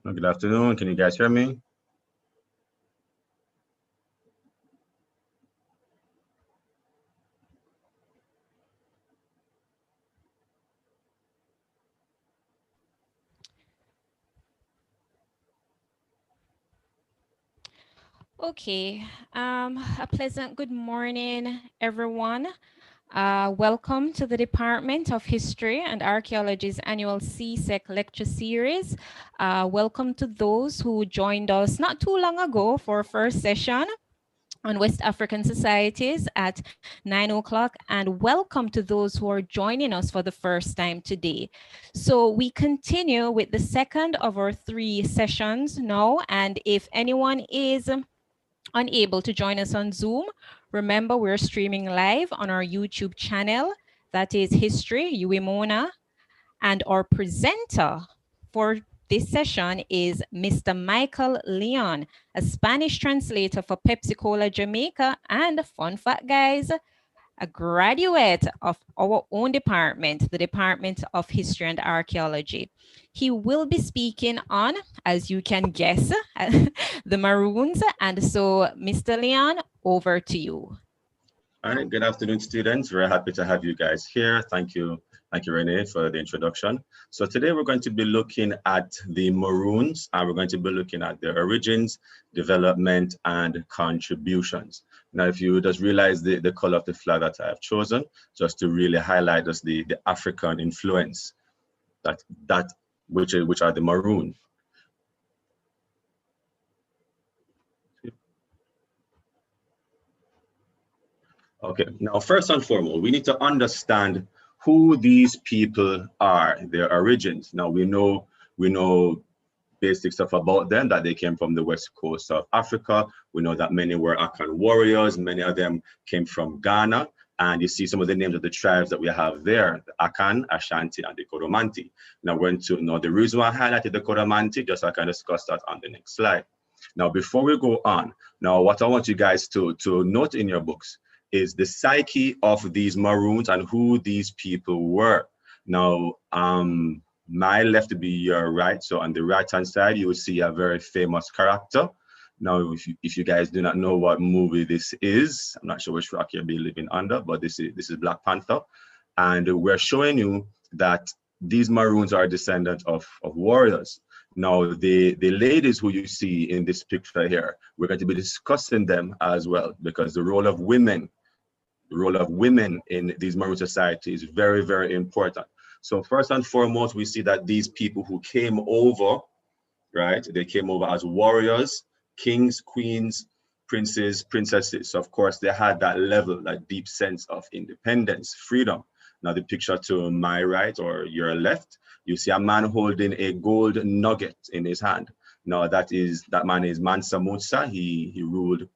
Good afternoon. Can you guys hear me? Okay, a pleasant good morning, everyone. Welcome to the Department of History and Archaeology's annual CSEC lecture series. Welcome to those who joined us not too long ago for our first session on West African societies at 9 o'clock, and welcome to those who are joining us for the first time today. So we continue with the second of our 3 sessions now, and if anyone is unable to join us on Zoom, remember we're streaming live on our YouTube channel. That is History, Uwimona. And our presenter for this session is Mr. Michael Leon, a Spanish translator for Pepsi Cola Jamaica, and fun fact, guys, a graduate of our own department, the Department of History and Archaeology. He will be speaking on, as you can guess, the Maroons. And so, Mr. Leon, over to you. All right. Good afternoon, students. Very happy to have you guys here. Thank you, Renee, for the introduction. So today we're going to be looking at the Maroons, and we're going to be looking at their origins, development, and contributions. Now, if you just realize the color of the flag that I have chosen, just to really highlight just the African influence which are the Maroon. Okay, now first and foremost, we need to understand who these people are, their origins. Now we know basic stuff about them, that they came from the west coast of Africa. We know that many were Akan warriors, many of them came from Ghana. And you see some of the names of the tribes that we have there, the Akan, Ashanti, and the Koromanti. Now we're going to know the reason why I highlighted the Koromanti, just so I can discuss that on the next slide. Now, before we go on, now what I want you guys to note in your books is the psyche of these Maroons and who these people were. Now, my left to be your right. So on the right-hand side, you will see a very famous character. Now, if you guys do not know what movie this is, I'm not sure which rock you'll be living under, but this is Black Panther. And we're showing you that these Maroons are descendants of warriors. Now, the ladies who you see in this picture here, we're going to be discussing them as well, because the role of women in these Maroon society is very, very important. So first and foremost, we see that these people who came over, right, they came over as warriors, kings, queens, princes, princesses. So of course, they had that level, that deep sense of independence, freedom. Now the picture to my right or your left, you see a man holding a gold nugget in his hand. Now that man is Mansa Musa. He ruled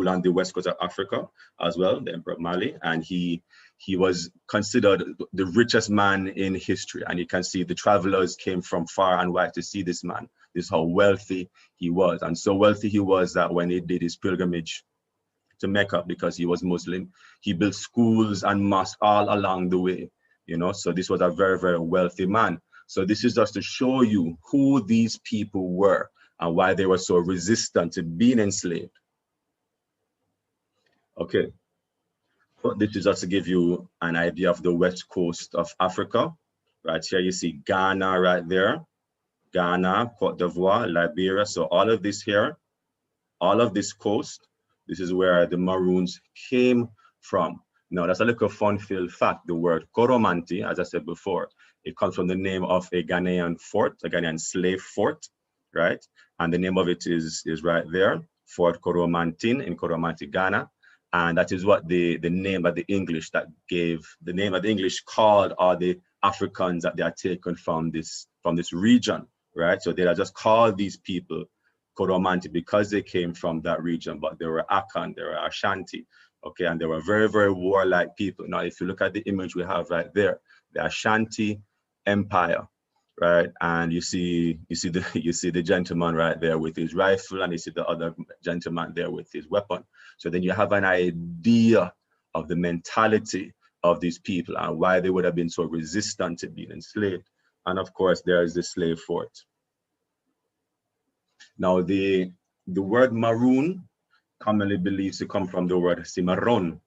on the west coast of Africa as well, the Emperor of Mali, and he was considered the richest man in history. And you can see the travelers came from far and wide to see this man. This is how wealthy he was. And so wealthy he was that when he did his pilgrimage to Mecca, because he was Muslim, he built schools and mosques all along the way, so this was a very, very wealthy man. So this is just to show you who these people were and why they were so resistant to being enslaved. Okay, so this is just to give you an idea of the west coast of Africa. Right here you see Ghana right there, Ghana, Cote d'Ivoire, Liberia. So all of this here, all of this coast, this is where the Maroons came from. Now that's a little fun-filled fact. The word Koromanti, as I said before, it comes from the name of a Ghanaian fort, a Ghanaian slave fort, right? And the name of it is right there, Fort Koromantin in Koromanti, Ghana. And that is what the name of the English called all the Africans that they are taken from this region, right? So they are just called these people Koromanti because they came from that region, but they were Akan, they were Ashanti, okay, and they were very, very warlike people. Now, if you look at the image we have right there, the Ashanti Empire, right, and you see the gentleman right there with his rifle, and you see the other gentleman there with his weapon. So then you have an idea of the mentality of these people and why they would have been so resistant to being enslaved. And of course, there is the slave fort. Now, the word maroon commonly believed to come from the word cimarron.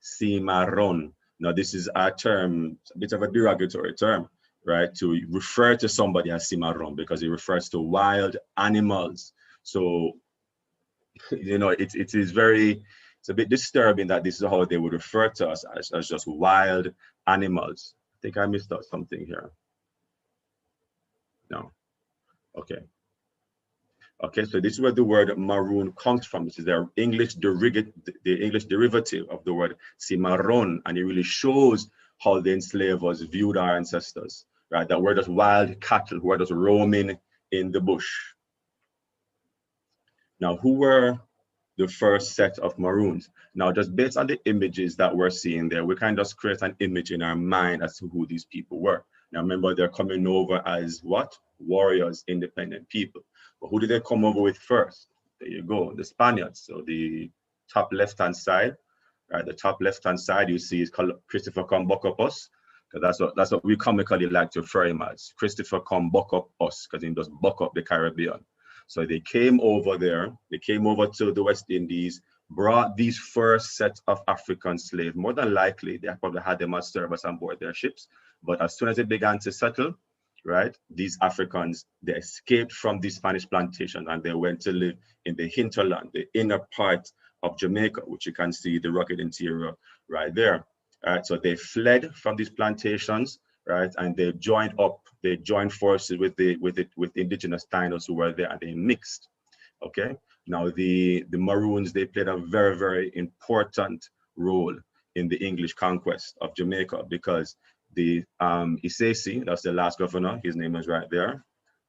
Cimarron. Now, this is a term, a bit of a derogatory term, right, to refer to somebody as cimarron because it refers to wild animals. So, you know, it is very, it's a bit disturbing that this is how they would refer to us as just wild animals. I think I missed out something here. No. Okay. Okay, so this is where the word maroon comes from. This is the English derivative of the word cimarron, and it really shows how the enslavers viewed our ancestors, right? That we're just wild cattle who are just roaming in the bush. Now, who were the first set of Maroons? Now, just based on the images that we're seeing there, we can just create an image in our mind as to who these people were. Now, remember, they're coming over as what? Warriors, independent people. But who did they come over with first? There you go, the Spaniards. So the top left-hand side, right? The top left-hand side you see is called Christopher come buck up us, because that's what we comically like to refer him as. Christopher come buck up us, because he does buck up the Caribbean. So they came over there, they came over to the West Indies, brought these first set of African slaves. More than likely, they probably had them as servants on board their ships. But as soon as they began to settle, right, these Africans, they escaped from these Spanish plantations and they went to live in the hinterland, the inner part of Jamaica, which you can see the rugged interior right there. All right, so they fled from these plantations, right, and they joined forces with the indigenous Tainos who were there, and they mixed. Okay, now the Maroons, they played a very, very important role in the English conquest of Jamaica, because the CSEC, that's the last governor, his name is right there,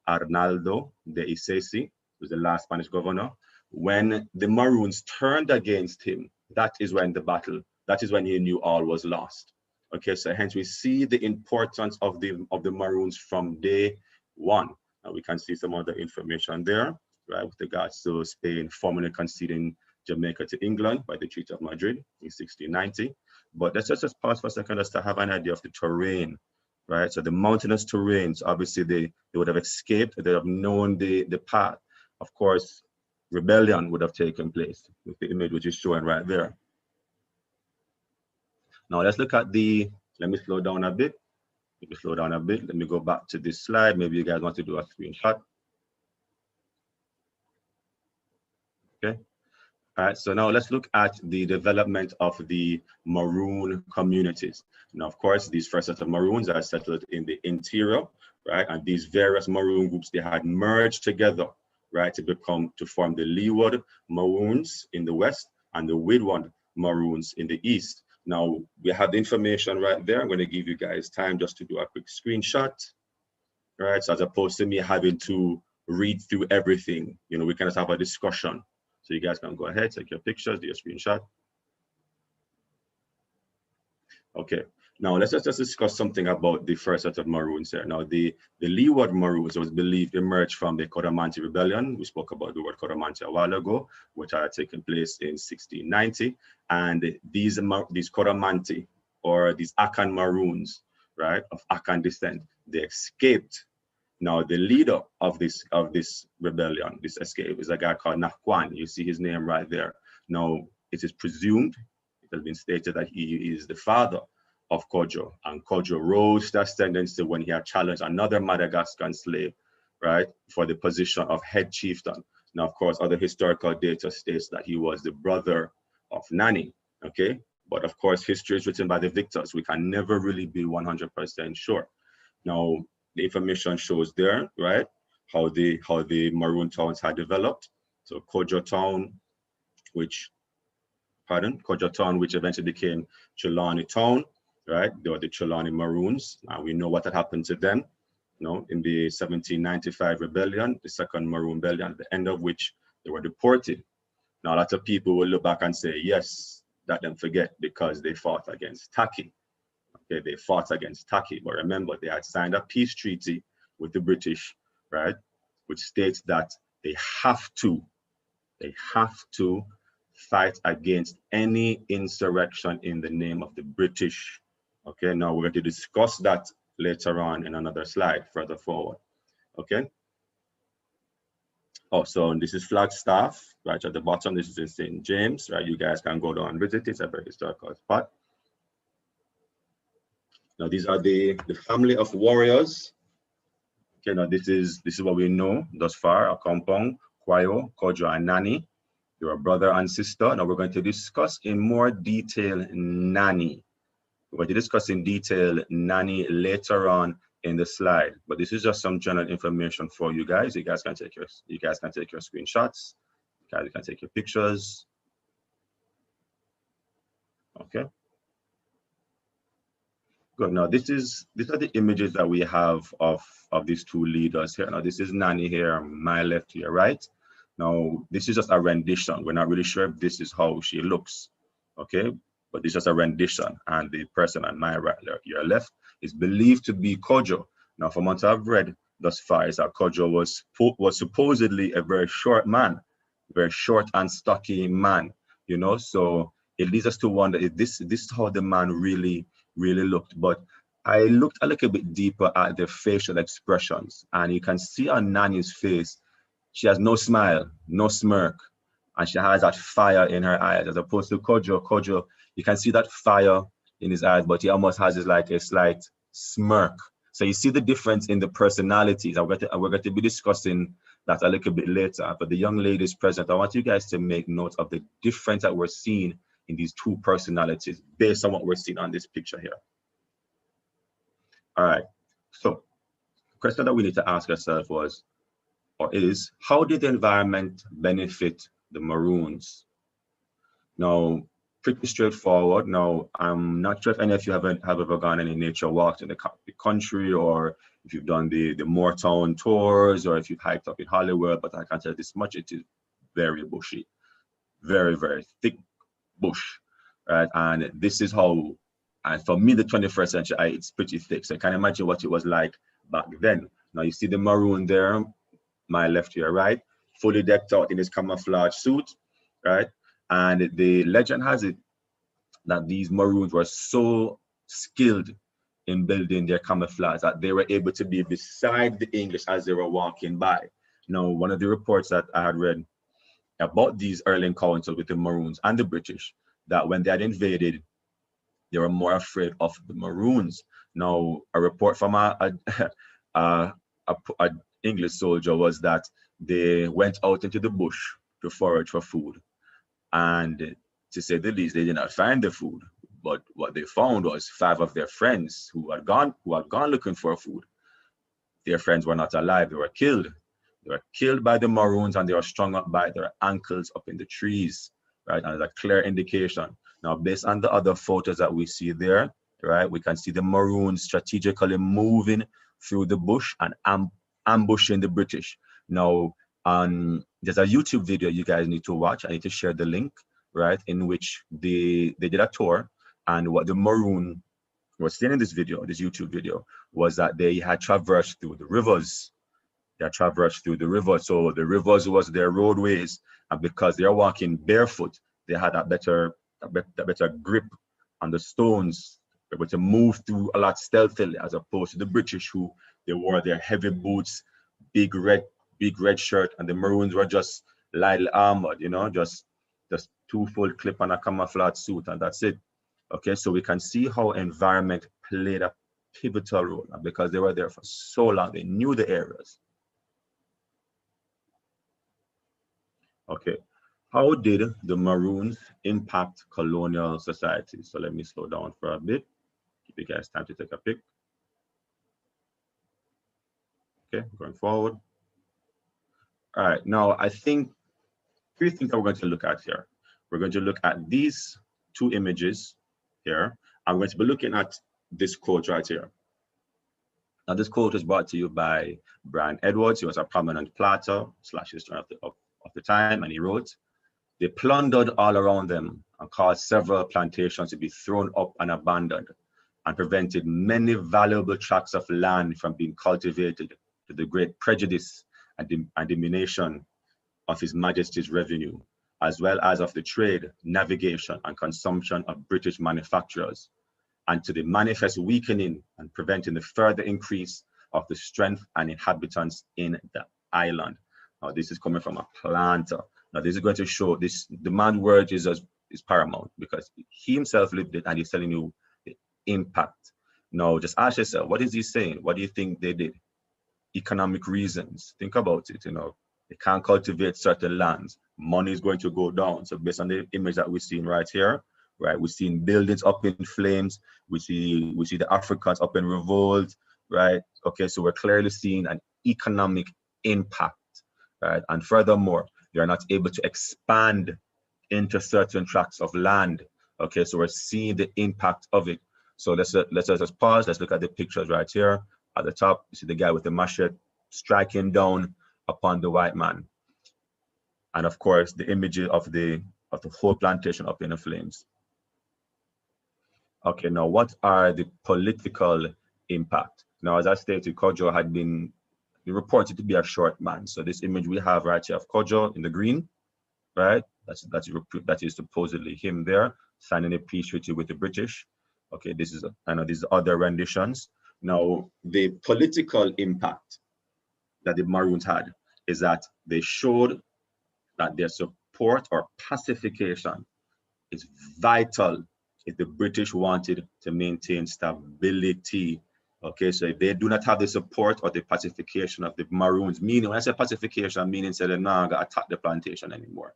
Arnaldo de CSEC, was the last Spanish governor. When the Maroons turned against him, that is when he knew all was lost. Okay, so hence we see the importance of the Maroons from day one. And we can see some other information there, right, with regards to Spain formally conceding Jamaica to England by the Treaty of Madrid in 1690. But let's just pause for a second just to have an idea of the terrain, right? So the mountainous terrains, obviously they would have escaped, they would have known the path. Of course, rebellion would have taken place with the image which is showing right there. Now let's look at let me slow down a bit. Let me go back to this slide. Maybe you guys want to do a screenshot. Okay. All right, so now let's look at the development of the Maroon communities. Now, of course, these first set of Maroons are settled in the interior, right? And these various Maroon groups, they had merged together, right, to form the Leeward Maroons in the west and the Windward Maroons in the east. Now, we have the information right there. I'm going to give you guys time just to do a quick screenshot, right? So as opposed to me having to read through everything, you know, we can just have a discussion. So you guys can go ahead, take your pictures, do your screenshot. Okay, now let's just discuss something about the first set of Maroons here. Now the Leeward Maroons was believed emerged from the Coromantee Rebellion. We spoke about the word Coromantee a while ago, which had taken place in 1690. And these Coromantee, or these Akan Maroons, right, of Akan descent, they escaped. Now, the leader of this rebellion, this escape, is a guy called Nakwan. You see his name right there. Now, it is presumed, it has been stated that he is the father of Kojo, and Kojo rose to ascendancy when he had challenged another Madagascan slave, right, for the position of head chieftain. Now, of course, other historical data states that he was the brother of Nani, okay? But of course, history is written by the victors. We can never really be 100% sure. Now, the information shows there, right, how the Maroon towns had developed. So Kojo Town, which eventually became Trelawney Town, right? They were the Trelawney Maroons, and we know what had happened to them, you know, in the 1795 rebellion, the second Maroon rebellion, at the end of which they were deported. Now, lots of people will look back and say, yes, that them forget, because they fought against Taki. Okay, they fought against Taki, but remember, they had signed a peace treaty with the British, right, which states that they have to fight against any insurrection in the name of the British. Okay, now we're going to discuss that later on in another slide further forward. Okay. Oh, so this is Flagstaff, right at the bottom. This is in St. James, right? You guys can go down and visit. It's a very historical spot. Now, these are the family of warriors. Okay, now this is what we know thus far. Akompong, Kwayo, Kojo, and Nani. They are brother and sister. Now we're going to discuss in more detail Nani. We're going to discuss in detail Nani later on in the slide, but this is just some general information for you guys. You guys can take your screenshots. You can take your pictures. Okay. Good. Now these are the images that we have of these two leaders here. Now this is Nani here, my left, to your right. Now this is just a rendition. We're not really sure if this is how she looks. Okay, but it's just a rendition, and the person on my right, your left, is believed to be Kojo. Now, from what I've read thus far, is that Kojo was supposedly a very short man, very short and stocky man. You know, so it leads us to wonder if this is how the man really looked. But I looked a little bit deeper at the facial expressions, and you can see on Nani's face, she has no smile, no smirk, and she has that fire in her eyes, as opposed to Kojo. Kojo, you can see that fire in his eyes, but he almost has this like a slight smirk. So you see the difference in the personalities, and we're going to be discussing that a little bit later. For the young ladies present, I want you guys to make note of the difference that we're seeing in these two personalities based on what we're seeing on this picture here. All right, so the question that we need to ask ourselves is, how did the environment benefit the Maroons? Now, pretty straightforward. Now, I'm not sure if any of you have ever gone any nature walks in the country, or if you've done the Moortown tours, or if you've hiked up in Hollywood, but I can tell you this much, it is very bushy, very, very thick bush, right? And this is how, and for me, the 21st century, it's pretty thick. So I can imagine what it was like back then. Now you see the Maroon there, my left to your right, fully decked out in his camouflage suit, right? And the legend has it that these Maroons were so skilled in building their camouflage that they were able to be beside the English as they were walking by. Now, one of the reports that I had read about these early encounters with the Maroons and the British, that when they had invaded, they were more afraid of the Maroons. Now, a report from a English soldier was that they went out into the bush to forage for food, and to say the least, they did not find the food. But what they found was 5 of their friends who had gone looking for food. Their friends were not alive; they were killed. They were killed by the Maroons, and they were strung up by their ankles up in the trees, right? And there's a clear indication. Now, based on the other photos that we see there, right, we can see the Maroons strategically moving through the bush and ambushing the British. Now, there's a YouTube video you guys need to watch. I need to share the link, right, in which they did a tour, and what the Maroon was saying in this video, this YouTube video, was that they had traversed through the rivers. They had traversed through the river, so the rivers was their roadways, and because they're walking barefoot, they had a better grip on the stones, able to move through a lot stealthily, as opposed to the British, who they wore their heavy boots, big red shirt, and the Maroons were just lightly armored, you know, just 2-fold clip on a camouflage suit, and that's it. Okay, so we can see how environment played a pivotal role, and because they were there for so long, they knew the areas. Okay, how did the Maroons impact colonial society? So let me slow down for a bit. Give you guys time to take a pic. Okay, going forward. All right, now I think 3 things that we're going to look at here. We're going to look at these 2 images here. I'm going to be looking at this quote right here. Now, this quote was brought to you by Brian Edwards. He was a prominent plotter / historian of the time, and he wrote, "They plundered all around them and caused several plantations to be thrown up and abandoned, and prevented many valuable tracts of land from being cultivated, to the great prejudice and diminution of His Majesty's revenue, as well as of the trade, navigation, and consumption of British manufacturers, and to the manifest weakening and preventing the further increase of the strength and inhabitants in the island." Now this is coming from a planter. Now this is going to show this, the man word is paramount because he himself lived it and he's telling you the impact. Now just ask yourself, what is he saying? What do you think they did? Economic reasons. Think about it, they can't cultivate certain lands. Money is going to go down. So based on the image that we're seeing right here, right, we're seeing buildings up in flames. We see the Africans up in revolt, right? Okay, so we're clearly seeing an economic impact, right? And furthermore, you're not able to expand into certain tracts of land. Okay, so we're seeing the impact of it. So let's just pause. Let's look at the pictures right here. At the top, you see the guy with the machete striking down upon the white man. And of course, the image of the whole plantation up in the flames. Okay, now what are the political impact? Now, as I stated, Kojo had been reported to be a short man. So this image we have right here of Kojo in the green, right? That is supposedly him there signing a peace treaty with the British. Okay, this is, I know these other renditions. Now, the political impact that the Maroons had is that they showed that their support or pacification is vital if the British wanted to maintain stability. Okay, so if they do not have the support or the pacification of the Maroons, meaning when I say pacification, meaning say they're not gonna attack the plantation anymore.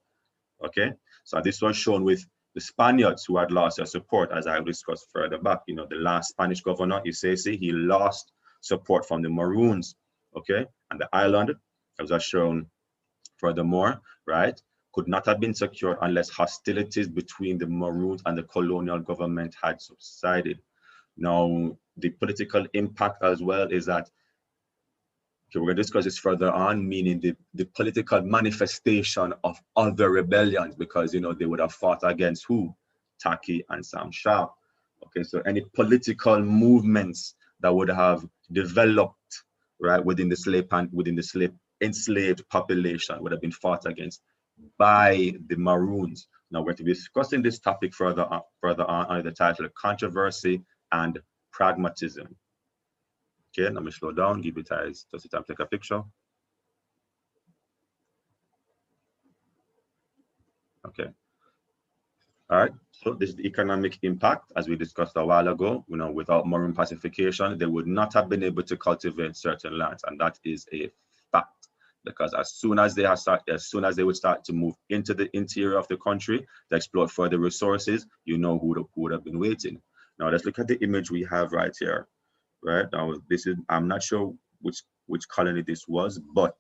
Okay, so this was shown with the Spaniards who had lost their support, as I discussed further back. The last Spanish governor, CSEC, he lost support from the Maroons. Okay, and the island, as I shown furthermore, right, could not have been secured unless hostilities between the Maroons and the colonial government had subsided. Now, the political impact as well is that, okay, we're going to discuss this further on, meaning the political manifestation of other rebellions, because, they would have fought against who? Taki and Sam Shah. Okay, so any political movements that would have developed, right, within the enslaved population would have been fought against by the Maroons. Now we're to be discussing this topic further on under the title Controversy and Pragmatism. Okay, let me slow down, give it just the time to take a picture. Okay. All right, so this is the economic impact, as we discussed a while ago. Without Maroon pacification, they would not have been able to cultivate certain lands, and that is a fact. Because as soon as they would start to move into the interior of the country to explore further resources, who would have been waiting. Now let's look at the image we have right here. Right now, this is, I'm not sure which colony this was, but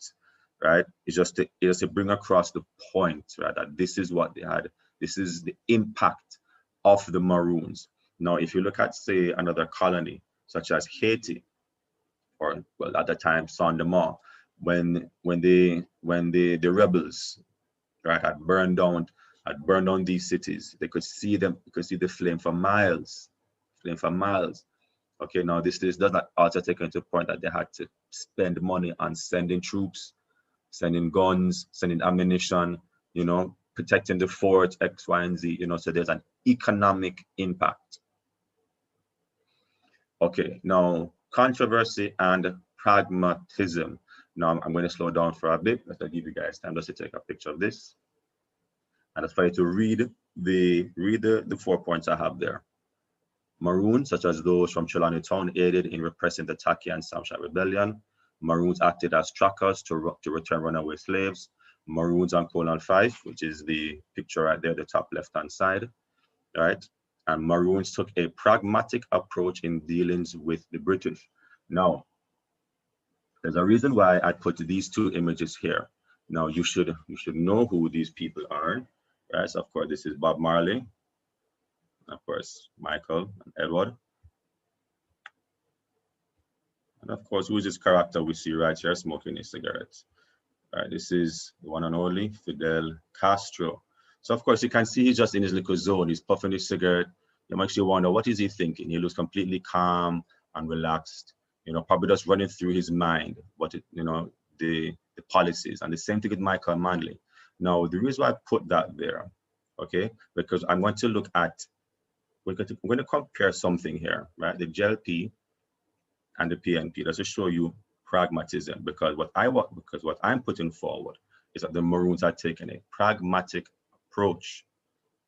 right, it's just to bring across the point, right, that this is what they had. This is the impact of the Maroons. Now, if you look at, say, another colony such as Haiti, or well, at the time Saint-Domingue, when the rebels, right, had burned down these cities, they could see them, the flame for miles. Okay, now this does not also take into point that they had to spend money on sending troops, sending guns, sending ammunition, protecting the fort, X, Y, and Z, so there's an economic impact. Okay, now controversy and pragmatism. Now I'm going to slow down for a bit. Let's give you guys time just to take a picture of this. And I'll try to read the 4 points I have there. Maroons, such as those from Trelawney Town, aided in repressing the Taki and Sam Shah rebellion. Maroons acted as trackers to return runaway slaves. Maroons on Colonel Fife, which is the picture right there, the top left-hand side, right? And Maroons took a pragmatic approach in dealings with the British. Now, there's a reason why I put these two images here. Now, you should know who these people are, right? So, of course, this is Bob Marley. Of course, Michael and Edward. And of course, who's this character we see right here smoking his cigarettes? All right, this is the one and only Fidel Castro. So of course, you can see he's just in his little zone. He's puffing his cigarette. You might actually wonder, what is he thinking? He looks completely calm and relaxed, probably just running through his mind what the policies. And the same thing with Michael Manley. Now, the reason why I put that there, okay, because I'm going to look at, we're going to compare something here, right? The JLP and the PNP, just to show you pragmatism, because what I'm putting forward is that the Maroons had taken a pragmatic approach.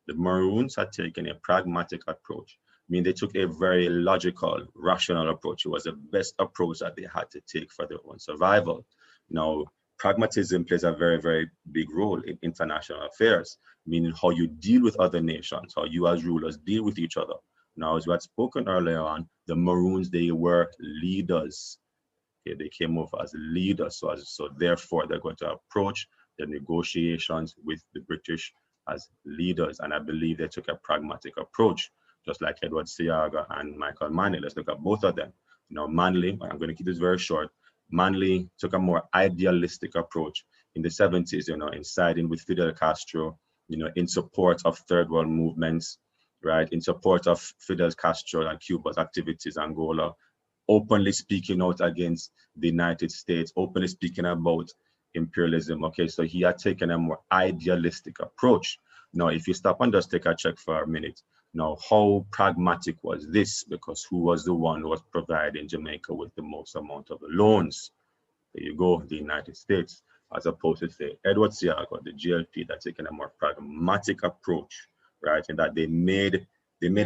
The Maroons had taken a pragmatic approach. I mean, they took a very logical, rational approach. It was the best approach that they had to take for their own survival. Now, pragmatism plays a very, very big role in international affairs, meaning how you deal with other nations, how you as rulers deal with each other. Now, as we had spoken earlier on, the Maroons, they were leaders. Okay, they came over as leaders, so therefore they're going to approach the negotiations with the British as leaders, and I believe they took a pragmatic approach, just like Edward Seaga and Michael Manley. Let's look at both of them. Now, Manley, I'm going to keep this very short. Manley took a more idealistic approach in the 70s, in siding with Fidel Castro, in support of third world movements, right, in support of Fidel Castro and Cuba's activities, Angola, openly speaking out against the United States, openly speaking about imperialism. Okay, so he had taken a more idealistic approach. Now, if you stop and just take a check for a minute, now how pragmatic was this? Because who was the one who was providing Jamaica with the most amount of loans? There you go, the United States, as opposed to say Edward Seaga, the GLP, that taken a more pragmatic approach, right? And that they made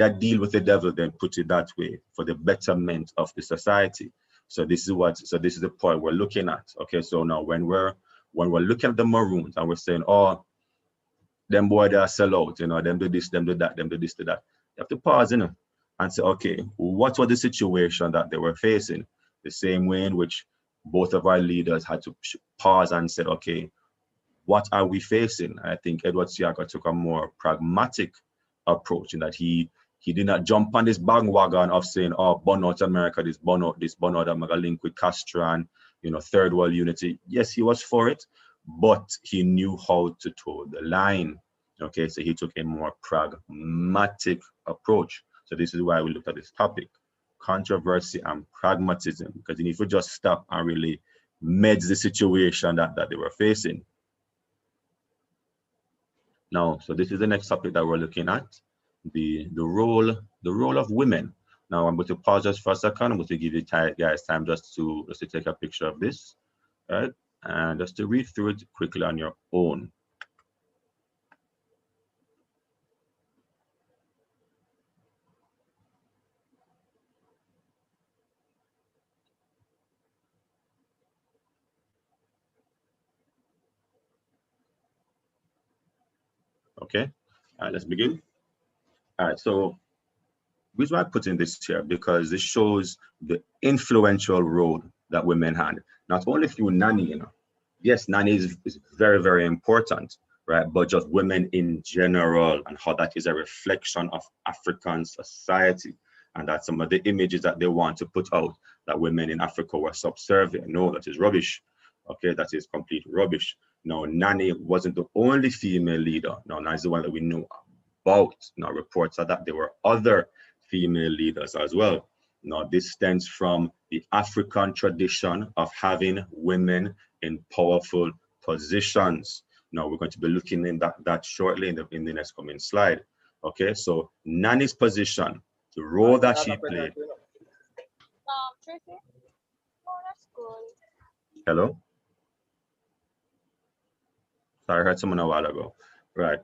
a deal with the devil, then put it that way, for the betterment of the society. So this is the point we're looking at. Okay, so now when we're looking at the Maroons and we're saying, oh, them boy they are sell out, them do this, them do that, them do this, do that. You have to pause, and say, okay, what was the situation that they were facing? The same way in which both of our leaders had to pause and said, okay, what are we facing? I think Edward Seaga took a more pragmatic approach in that he did not jump on this bandwagon of saying, oh, burn out America, this burn out, I'm gonna link with Castro and third world unity. Yes, he was for it, but he knew how to toe the line. Okay, so he took a more pragmatic approach. So this is why we looked at this topic, controversy and pragmatism, because if we just stop and really meds the situation that they were facing. Now, so this is the next topic that we're looking at, the role of women. Now, I'm going to pause just for a second. I'm going to give you guys time just to take a picture of this, right? And just to read through it quickly on your own. Okay, all right, let's begin. All right, so the reason why I'm putting this here, because it shows the influential role that women had, not only through Nanny, yes, Nanny is very, very important, right? But just women in general, and how that is a reflection of African society, and that some of the images that they want to put out, that women in Africa were subservient. No, that is rubbish. Okay, that is complete rubbish. No, Nanny wasn't the only female leader. No, that's the one that we know about. Now, reports are that there were other female leaders as well. Now, this stems from the African tradition of having women in powerful positions. Now, we're going to be looking in that shortly in the next coming slide. Okay, so Nanny's position, the role that she played. Hello? Sorry, I heard someone a while ago. Right.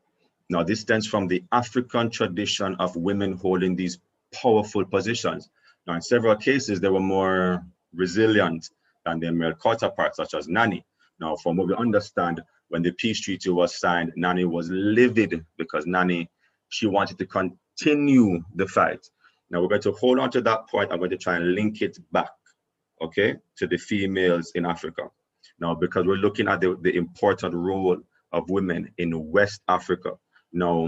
Now, this stems from the African tradition of women holding these powerful positions. Now, in several cases, they were more resilient than their male counterparts, such as Nanny. Now, from what we understand, when the peace treaty was signed, Nanny was livid because Nanny, she wanted to continue the fight. Now, we're going to hold on to that point. I'm going to try and link it back, okay, to the females in Africa. Now, because we're looking at the important role of women in West Africa. Now,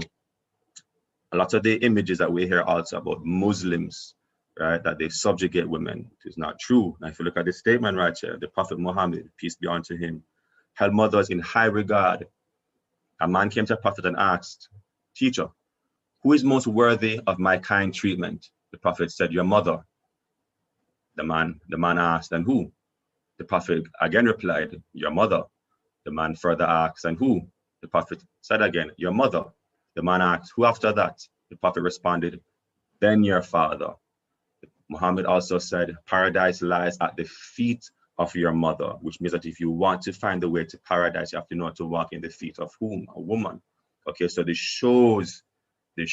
a lot of the images that we hear also about Muslims, right, that they subjugate women, it is not true. Now, if you look at the statement right here, the Prophet Muhammad, peace be unto him, held mothers in high regard. A man came to the Prophet and asked, teacher, who is most worthy of my kind treatment? The Prophet said, your mother. The man asked, and who? The Prophet again replied, your mother. The man further asked, and who? The Prophet said again, your mother. The man asked, who after that? The Prophet responded, then your father. Muhammad also said, paradise lies at the feet of your mother, which means that if you want to find the way to paradise, you have to know how to walk in the feet of whom? A woman. Okay, so this shows the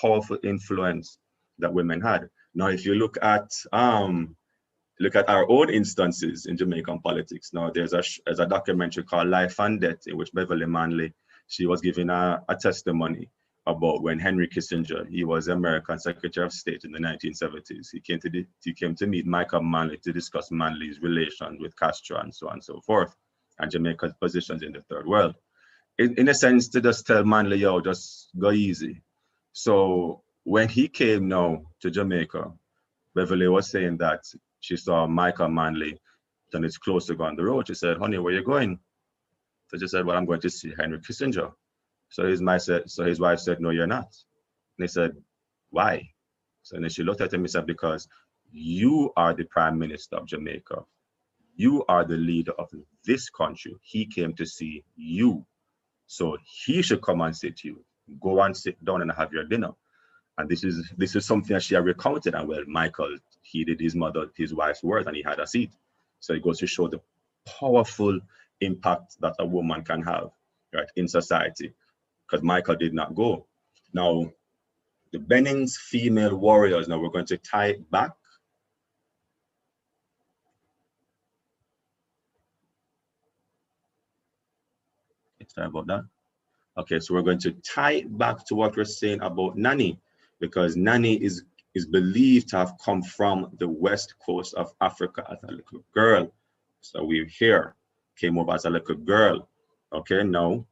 powerful influence that women had. Now, if you look at our own instances in Jamaican politics, now there's a documentary called Life and Death, in which Beverly Manley, she was giving a testimony about when Henry Kissinger, he was American Secretary of State in the 1970s. He came to meet Michael Manley to discuss Manley's relations with Castro and so on and so forth, and Jamaica's positions in the third world. In a sense, to just tell Manley, yo, just go easy. So when he came now to Jamaica, Beverly was saying that she saw Michael Manley and it's close to go on the road. She said, honey, where you going? So she said, well, I'm going to see Henry Kissinger. So his wife said, no, you're not. And he said, why? So then she looked at him and said, because you are the Prime Minister of Jamaica. You are the leader of this country. He came to see you. So he should come and sit you. Go and sit down and have your dinner. And this is something that she had recounted. And well, Michael heeded his wife's words, and he had a seat. So it goes to show the powerful impact that a woman can have, right, in society. Because Michael did not go. Now, the Benin's female warriors, now we're going to tie it back. Sorry about that. Okay, so we're going to tie it back to what we're saying about Nani, because Nani is believed to have come from the west coast of Africa as a little girl. So we here came over as a little girl. Okay, now.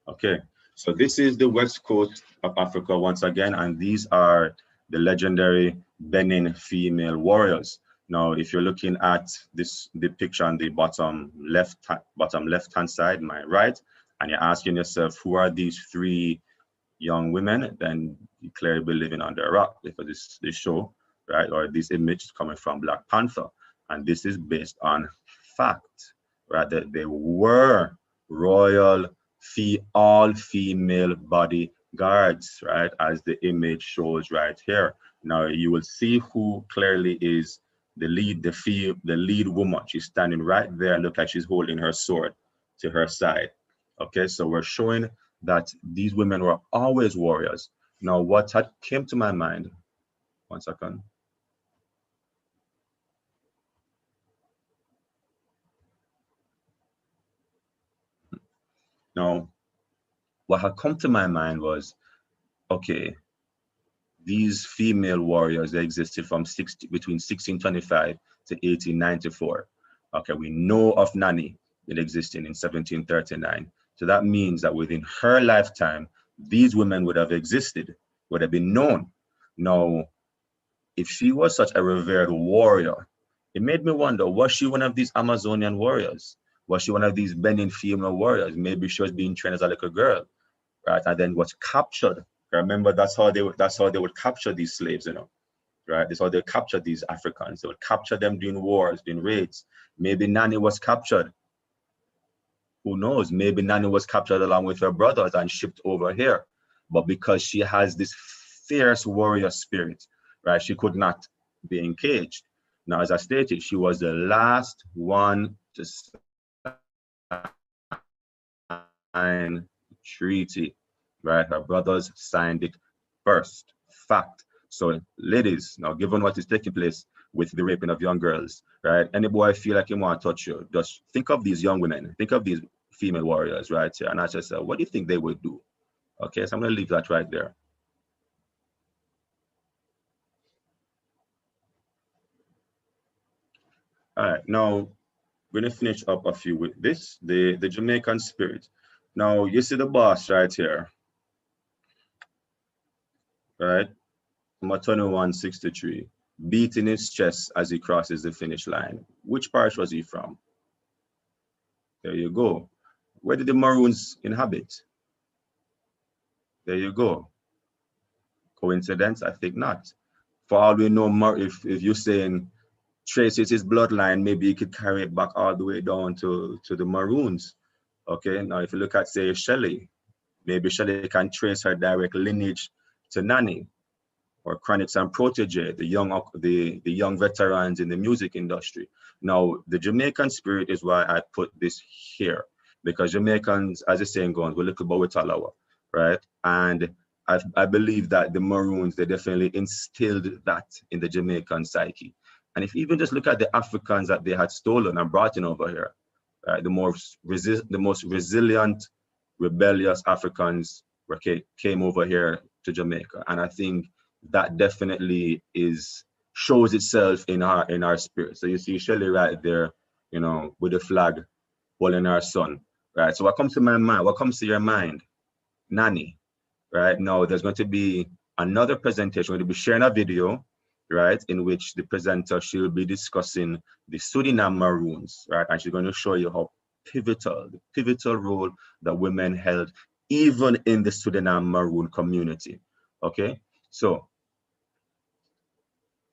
Okay, so this is the west coast of Africa once again, and these are the legendary Benin female warriors. Now, if you're looking at the picture on the bottom left-hand side, my right, and you're asking yourself, who are these three young women? Then you clearly be living under a rock, because this show, right, or this image is coming from Black Panther, and this is based on fact, right? That they were royal all-female bodyguards, right, as the image shows right here. Now you will see who clearly is the lead woman. She's standing right there, look like she's holding her sword to her side. Okay, so we're showing that these women were always warriors. Now, what had came to my mind, one second. Now, what had come to my mind was, okay, these female warriors, they existed from between 1625 to 1894. Okay, we know of Nani, it existed in 1739. So that means that within her lifetime, these women would have existed, would have been known. Now, if she was such a revered warrior, it made me wonder, was she one of these Amazonian warriors? Was she one of these Benin female warriors? Maybe she was being trained as a little girl, right? And then was captured. Remember, that's how they would capture these slaves, you know, right? That's how they capture these Africans. They would capture them during wars, during raids. Maybe Nani was captured. Who knows? Maybe Nani was captured along with her brothers and shipped over here. But because she has this fierce warrior spirit, right, she could not be encaged. Now, as I stated, she was the last one to sign the treaty, right? Her brothers signed it first. Fact. So, ladies, now given what is taking place with the raping of young girls, right? Any boy feel like he want to touch you, just think of these young women, think of these female warriors, right? And ask yourself, what do you think they would do? Okay, so I'm going to leave that right there. All right, now we're going to finish up a few with this, the Jamaican Spirit. Now, you see the boss right here, right? Number 2163, beating his chest as he crosses the finish line. Which parish was he from? There you go. Where did the Maroons inhabit? There you go. Coincidence? I think not. For all we know, if you're saying traces his bloodline, maybe he could carry it back all the way down to the Maroons, Okay, now if you look at, say, Shelley, maybe Shelley can trace her direct lineage to Nanny, or Chronix and Protege, the young veterans in the music industry. Now, the Jamaican Spirit is why I put this here, because Jamaicans, as the saying goes, we look about with Talawa, right? And I believe that the Maroons, they definitely instilled that in the Jamaican psyche. And if you even just look at the Africans that they had stolen and brought in over here, right? The most resilient, rebellious Africans came over here to Jamaica, and I think that definitely shows itself in our spirit. So you see Shelley right there, with the flag holding our son, right? So what comes to my mind? What comes to your mind? Nanny, right? Now there's going to be another presentation. We're going to be sharing a video, right, in which the presenter, she'll be discussing the Suriname Maroons, right? And she's going to show you how the pivotal role that women held even in the Suriname Maroon community. Okay, so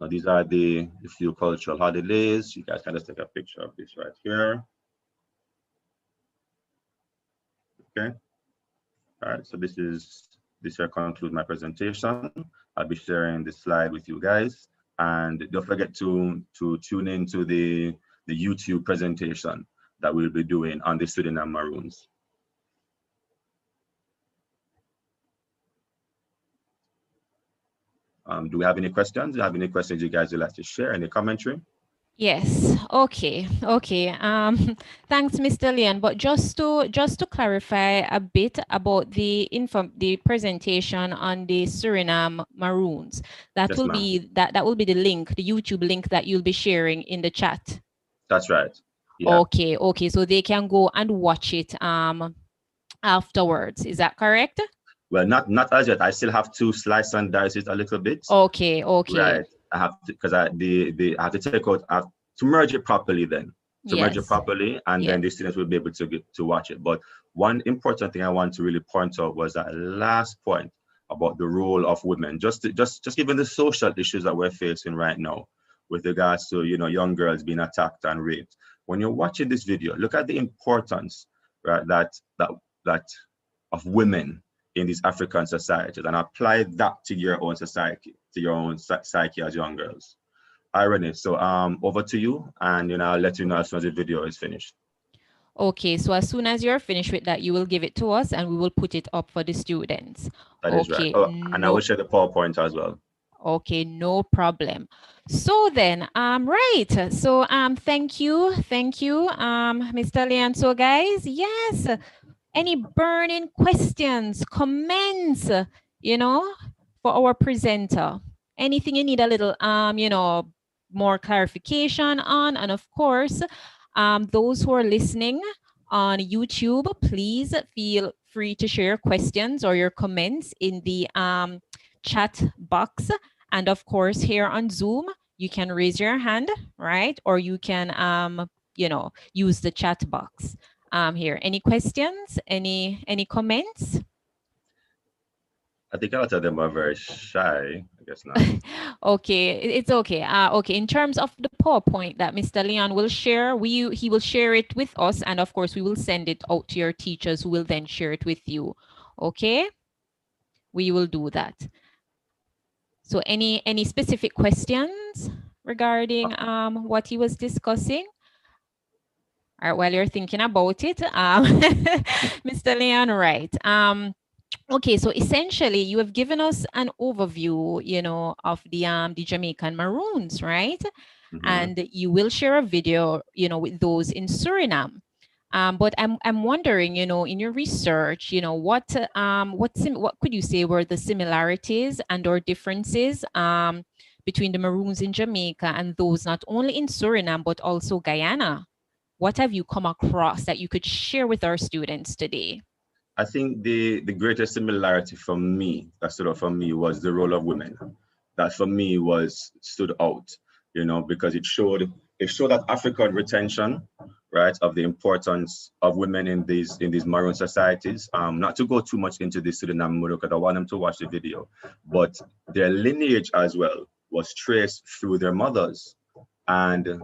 now these are the few cultural holidays. You guys can just take a picture of this right here. Okay. All right. So this here concludes my presentation. I'll be sharing this slide with you guys, and don't forget to tune into the YouTube presentation that we'll be doing on the Suriname Maroons. Do we have any questions? Do you have any questions you guys would like to share? Any commentary? Yes. Okay. Thanks, Mr. Leon. But just to clarify a bit about the presentation on the Suriname Maroons, that Yes, will be that will be the link, the YouTube link that you'll be sharing in the chat. That's right. Yeah. Okay. So they can go and watch it afterwards. Is that correct? Well, not as yet. I still have to slice and dice it a little bit. Okay. Right. I have to, because I have to take out, I have to merge it properly then. Merge it properly, and then the students will be able to watch it. But one important thing I want to really point out was that last point about the role of women, just given the social issues that we're facing right now with regards to, young girls being attacked and raped. When you're watching this video, look at the importance, right, that of women in these African societies, and apply that to your own society, to your own psyche as young girls. All right, Renee, so over to you, and I'll let you know as soon as the video is finished. Okay, so as soon as you're finished with that, you will give it to us and we will put it up for the students. That is right. Oh, and I will share the PowerPoint as well. Okay, no problem. So then, right. So thank you, Mr. Leon. So guys, yes, any burning questions, comments, for our presenter? Anything you need a little more clarification on? And of course, those who are listening on YouTube, please feel free to share questions or your comments in the chat box. And of course, here on Zoom, you can raise your hand, right? Or you can, use the chat box here. Any questions? Any comments? I think a lot of them are very shy. I guess not. Okay, it's okay. Okay, in terms of the PowerPoint that Mr. Leon will share, he will share it with us, and of course we will send it out to your teachers who will then share it with you. Okay, we will do that. So any specific questions regarding what he was discussing? All right, while you're thinking about it, Mr. Leon, right. Okay, so essentially you have given us an overview, of the Jamaican Maroons, right? Mm-hmm. And you will share a video, with those in Suriname. But I'm wondering, in your research, what could you say were the similarities and or differences between the Maroons in Jamaica and those not only in Suriname but also Guyana? What have you come across that you could share with our students today? I think the greatest similarity for me, that stood out for me, was the role of women. That for me stood out, because it showed that African retention, right, of the importance of women in these Maroon societies. Not to go too much into this Suriname, because I want them to watch the video, but their lineage as well was traced through their mothers. And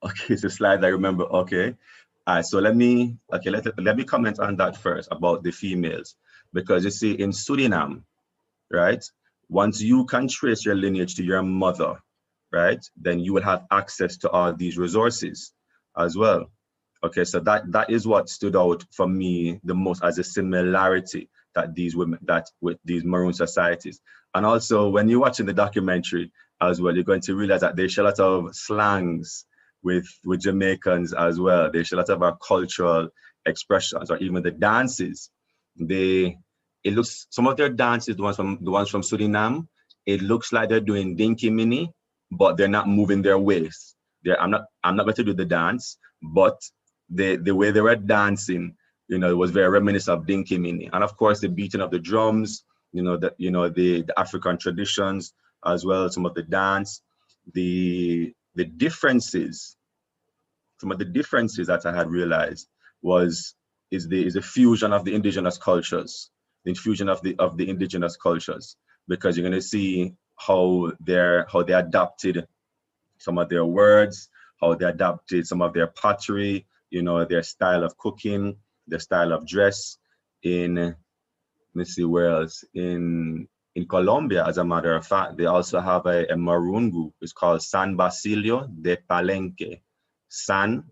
Okay, it's a slide I remember. Okay. All right, so let me comment on that first about the females, because you see in Suriname, right? Once you can trace your lineage to your mother, right, then you will have access to all these resources as well. Okay, so that is what stood out for me the most as a similarity that these women, that with these Maroon societies. And also when you're watching the documentary as well, you're going to realize that there's a lot of slangs with Jamaicans as well. There's a lot of our cultural expressions, or even the dances. They, it looks, some of their dances, the ones from Suriname, it looks like they're doing dinky mini, but they're not moving their waist. I'm not going to do the dance, but the way they were dancing, it was very reminiscent of dinky mini. And of course the beating of the drums, the African traditions as well, some of the dance, the differences, some of the differences that I had realized is the fusion of the indigenous cultures, the infusion of the indigenous cultures, because you're going to see how they adapted some of their words, how they adapted some of their pottery, their style of cooking, their style of dress. Let me see where else. In Colombia, as a matter of fact, they also have a Maroon group. It's called San Basilio de Palenque. San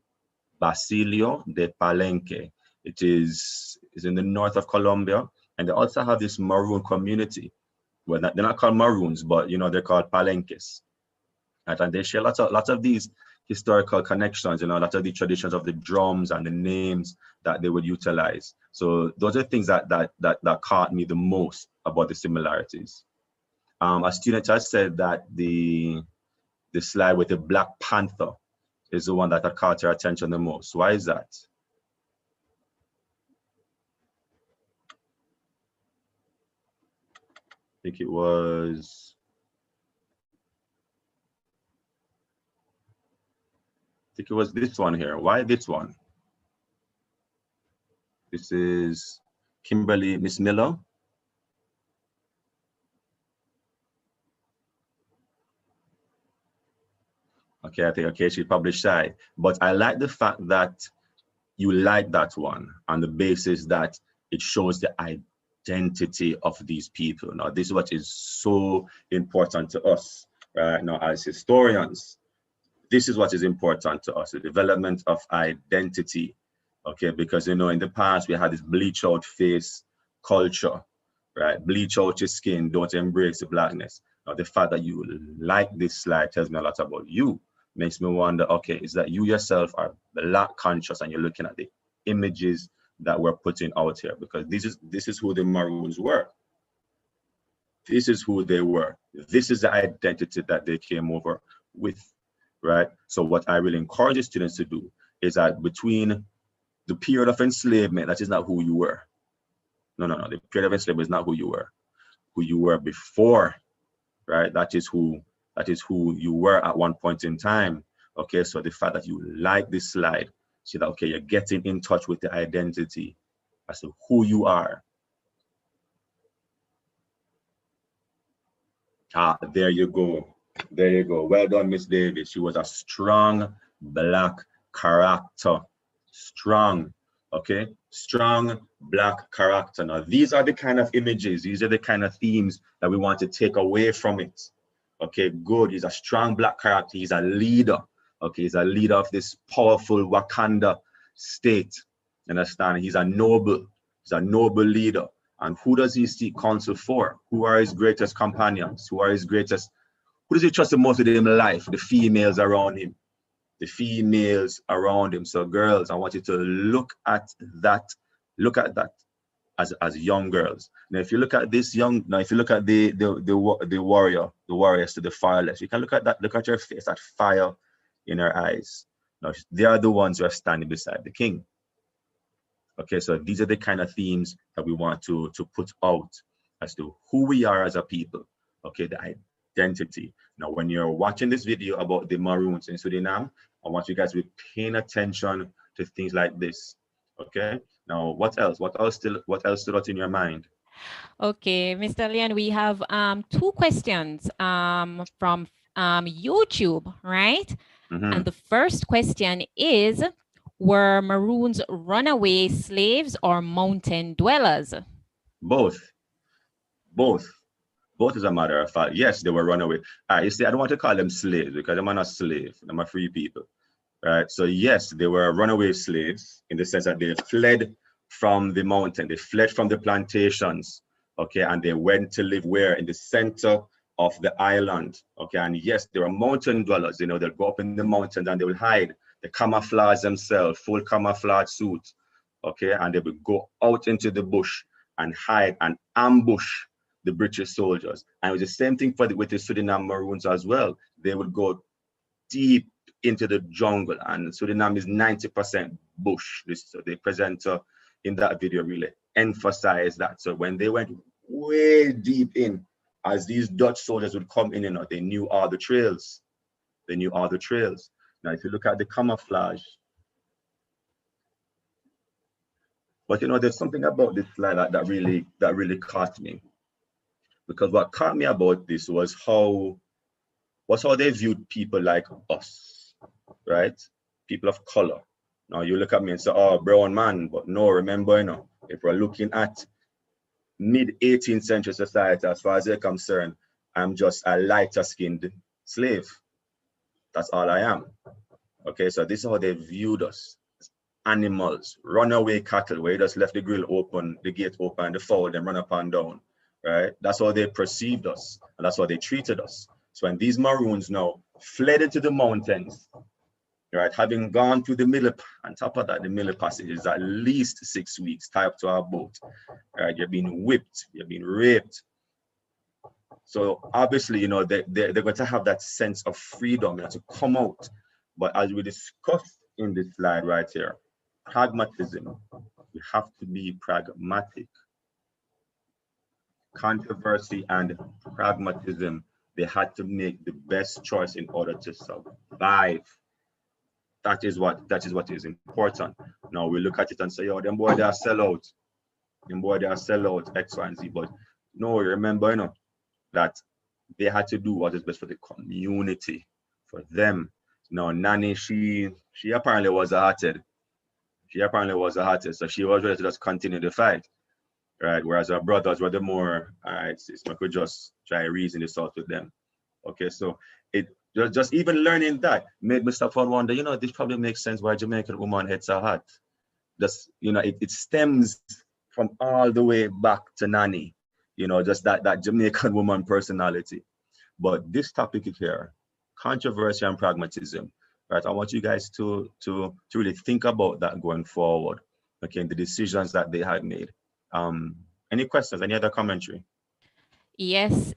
Basilio de Palenque. It is in the north of Colombia, and they also have this Maroon community. Well, they're not called Maroons, but they're called Palenques. And they share lots of these historical connections, lots of the traditions of the drums and the names that they would utilize. So those are things that caught me the most about the similarities. A student has said that the slide with the Black Panther is the one that had caught your attention the most. Why is that? I think it was this one here. Why this one? This is Kimberly, Miss Miller. Okay, I think, okay, she published shy. But I like the fact that you like that one on the basis that it shows the identity of these people. Now, this is what is so important to us, right? Now, as historians, this is what is important to us, the development of identity, okay? Because, in the past, we had this bleach out face culture, right? Bleach out your skin, don't embrace the blackness. Now, the fact that you like this slide tells me a lot about you. Makes me wonder, okay, is that you yourself are Black conscious and you're looking at the images that we're putting out here? Because this is who the Maroons were. This is who they were. This is the identity that they came over with, right? So what I really encourage students to do is that between the period of enslavement, that is not who you were. No. The period of enslavement is not who you were. Who you were before, right? That is who you were at one point in time. Okay, so the fact that you like this slide, see that, okay, you're getting in touch with the identity as to who you are. There you go. There you go. Well done, Miss Davis. She was a strong Black character. Strong, okay? Strong Black character. Now, these are the kind of images, these are the kind of themes that we want to take away from it. Okay, good. He's a strong Black character. He's a leader. Okay, he's a leader of this powerful Wakanda state. Understand? He's a noble. He's a noble leader. And who does he seek counsel for? Who are his greatest companions? Who does he trust the most in life? The females around him. The females around him. So girls, I want you to look at that. Look at that as young girls. Now, if you look at this if you look at the warriors to the fireless, you can look at that. Look at your face, that fire in her eyes. Now, they are the ones who are standing beside the king. Okay, so these are the kind of themes that we want to put out as to who we are as a people. Okay, the identity. Now, when you're watching this video about the Maroons in Suriname, I want you guys to be paying attention to things like this. Okay, now what else? What else stood out in your mind? Okay, Mr. Leon, we have two questions from YouTube, right? And the first question is, were Maroons runaway slaves or mountain dwellers? Both. Both. Both, as a matter of fact. Yes, they were runaway. You see, I don't want to call them slaves because I'm not a slave. I'm a free people. Right? So yes, they were runaway slaves in the sense that they fled from the mountain. They fled from the plantations. Okay, and they went to live where? In the center of the island. Okay, and yes, they were mountain dwellers. You know, they'll go up in the mountains and they will hide. They camouflage themselves, full camouflage suit. Okay, and they will go out into the bush and hide and ambush the British soldiers. And it was the same thing with the Suriname Maroons as well. They would go deep into the jungle, and Suriname is 90% bush. So the presenter in that video really emphasized that. So when they went way deep in, as these Dutch soldiers would come in, you know, they knew all the trails. They knew all the trails. Now, if you look at the camouflage, but you know, there's something about this slide that really caught me, because what caught me about this was how they viewed people like us, right? People of color. Now you look at me and say, oh, brown man, but no, remember, you know, if we're looking at mid-18th century society, as far as they're concerned, I'm just a lighter skinned slave. That's all I am. Okay, so this is how they viewed us. Animals, runaway cattle, where you just left the grill open, the gate open, the fowl, then run up and down, right? That's how they perceived us, and that's how they treated us. So when these Maroons now fled into the mountains, right, having gone through the middle, on top of that, the middle passage is at least 6 weeks tied up to our boat, right? You're being whipped, you're being raped. So obviously, you know, they're going to have that sense of freedom, you know, to come out. But as we discussed in this slide right here, pragmatism, we have to be pragmatic. Controversy and pragmatism, they had to make the best choice in order to survive. That is what is important. Now we look at it and say, oh, them boy, they are sellout. Them boy, they are sellout, X, Y, and Z. But no, remember, you know, that they had to do what is best for the community, for them. Now, Nanny, she apparently was a hearted. She apparently was a hearted, so she was ready to just continue the fight, right? Whereas her brothers were the more, all right, sis, I could just try reason this out with them. Okay, so it just even learning that made me stop and wonder, you know, this probably makes sense why Jamaican woman heads are hot. Just, you know, it stems from all the way back to Nanny, you know, just that Jamaican woman personality. But this topic here, controversy and pragmatism, right? I want you guys to really think about that going forward, okay, the decisions that they had made. Any questions, any other commentary? Yes.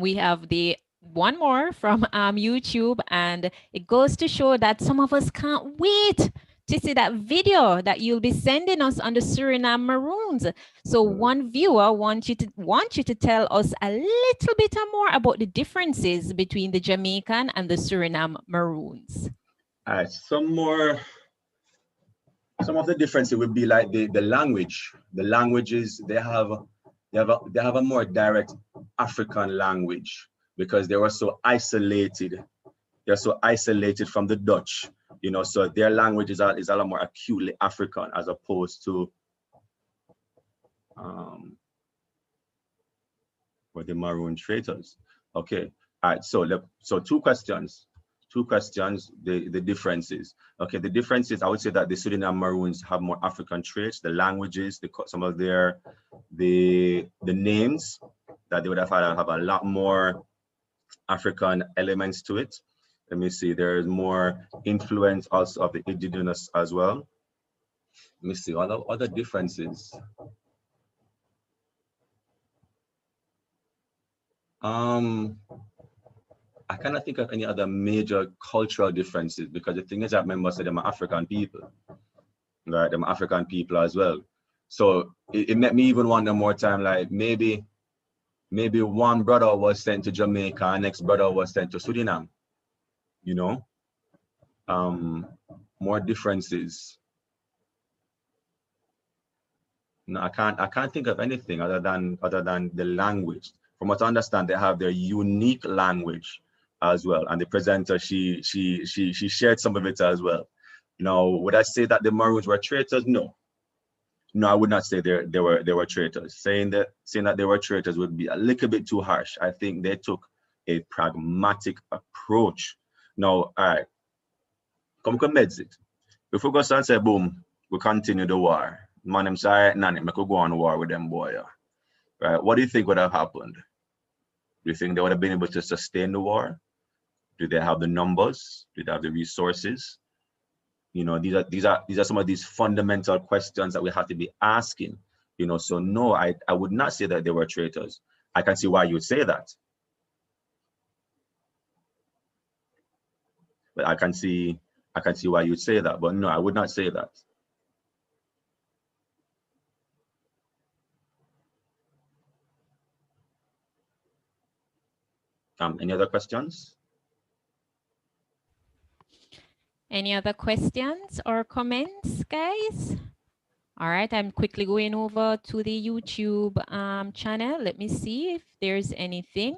We have the one more from YouTube, and it goes to show that some of us can't wait to see that video that you'll be sending us on the Suriname Maroons. So one viewer wants you to tell us a little bit more about the differences between the Jamaican and the Suriname Maroons. All right, some of the differences would be like the language. The languages, they have a more direct African language because they were so isolated. They're so isolated from the Dutch, you know, so their language is a lot more acutely African as opposed to for the Maroon traders. Okay, all right, so two questions, the differences. Okay, the differences, I would say that the Suriname Maroons have more African traits, the languages, some of the names that they would have a lot more African elements to it. Let me see, there's more influence also of the indigenous as well. Let me see, other differences. I cannot think of any other major cultural differences because the thing is that members of them are African people, right? Them are African people as well. So it made me even wonder more time, like maybe one brother was sent to Jamaica and next brother was sent to Suriname, you know? More differences. No, I can't think of anything other than the language. From what I understand, they have their unique language as well. And the presenter, she shared some of it as well. Now, would I say that the Maroons were traitors? No. No, I would not say they were traitors. Saying that they were traitors would be a little bit too harsh. I think they took a pragmatic approach. Now, all right, come meds it. If we go and say boom, we continue the war. Man, I'm sorry, nanny, I could go on war with them boy. Right? What do you think would have happened? Do you think they would have been able to sustain the war? Do they have the numbers? Do they have the resources? You know, these are some of these fundamental questions that we have to be asking. You know, so no, I would not say that they were traitors. I can see why you would say that. But I can see why you'd say that. But no, I would not say that. Any other questions? Any other questions or comments, guys? All right, I'm quickly going over to the YouTube channel. Let me see if there's anything.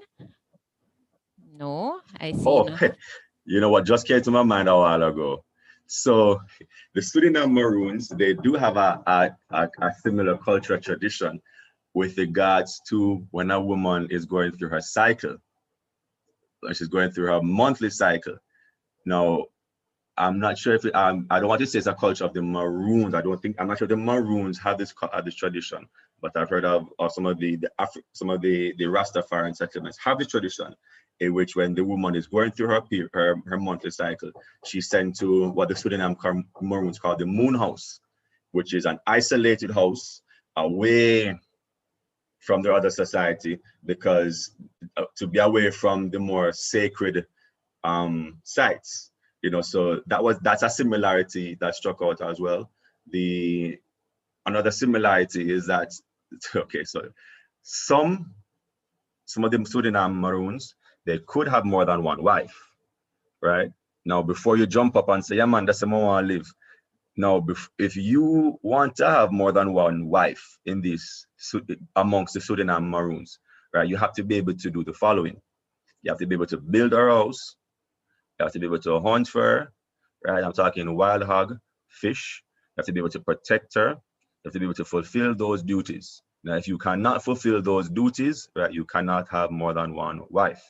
No, I see. Oh, you know what just came to my mind a while ago. So the Suriname Maroons, they do have a similar cultural tradition with regards to when a woman is going through her cycle. She's going through her monthly cycle. Now, I'm not sure if I don't want to say it's a culture of the Maroons. I'm not sure the Maroons have this tradition, but I've heard of some of the Rastafarian settlements have this tradition in which when the woman is going through her monthly cycle, she's sent to what the Suriname Maroons call the moon house, which is an isolated house away from the other society, because to be away from the more sacred sites. You know, so that's a similarity that struck out as well. Another similarity is that, okay, so some of the Suriname Maroons, they could have more than one wife, right? Now, before you jump up and say, yeah, man, that's how I want to live. Now, if you want to have more than one wife amongst the Suriname Maroons, right, you have to be able to do the following. You have to be able to build a house. You have to be able to hunt for her, right? I'm talking wild hog, fish. You have to be able to protect her. You have to be able to fulfill those duties. Now, if you cannot fulfill those duties, right, you cannot have more than one wife.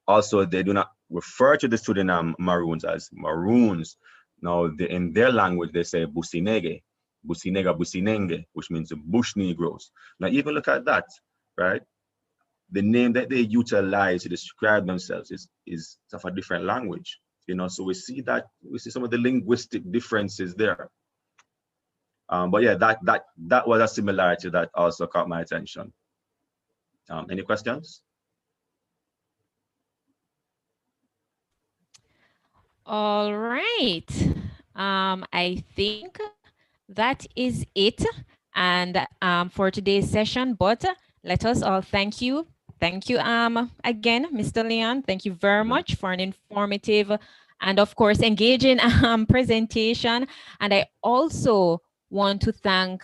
Also, they do not refer to the Suriname Maroons as Maroons. Now, in their language, they say Businege, Businega, Businenge, which means the bush Negroes. Now, even look at that, right? The name that they utilize to describe themselves is of a different language, you know. So we see some of the linguistic differences there. But yeah, that was a similarity that also caught my attention. Any questions? All right. I think that is it, and for today's session. But let us all thank you. Thank you again, Mr. Leon. Thank you very much for an informative and, of course, engaging presentation. And I also want to thank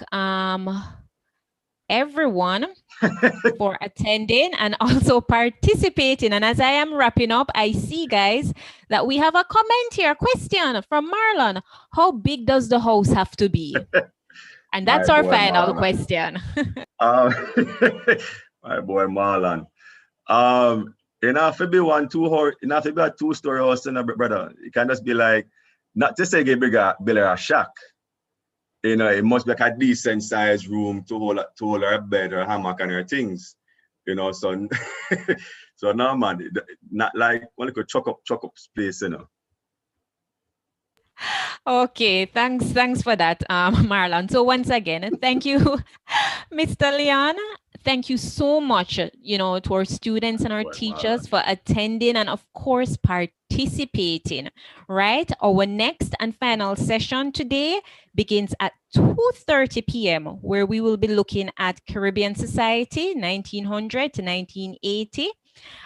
everyone for attending and also participating. And as I am wrapping up, I see, guys, that we have a comment here, a question from Marlon. How big does the house have to be? And that's our final question. My boy Marlon. You know, if it be a two-story house, brother, it can just be like, not to say build a shack. You know, it must be like a decent sized room to hold her bed, her hammock, and her things. You know, so so no, man, not like one little chuck up space, you know. Okay, thanks for that, Marlon. So once again, thank you, Mr. Leon. Thank you so much, you know, to our students and our teachers for attending and, of course, participating, right? Our next and final session today begins at 2:30 p.m., where we will be looking at Caribbean society, 1900 to 1980.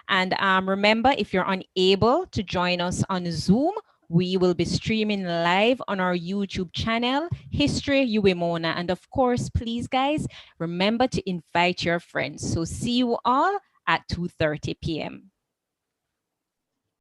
And remember, if you're unable to join us on Zoom, we will be streaming live on our YouTube channel, History UWMONA. And of course, please, guys, remember to invite your friends. So see you all at 2:30 p.m.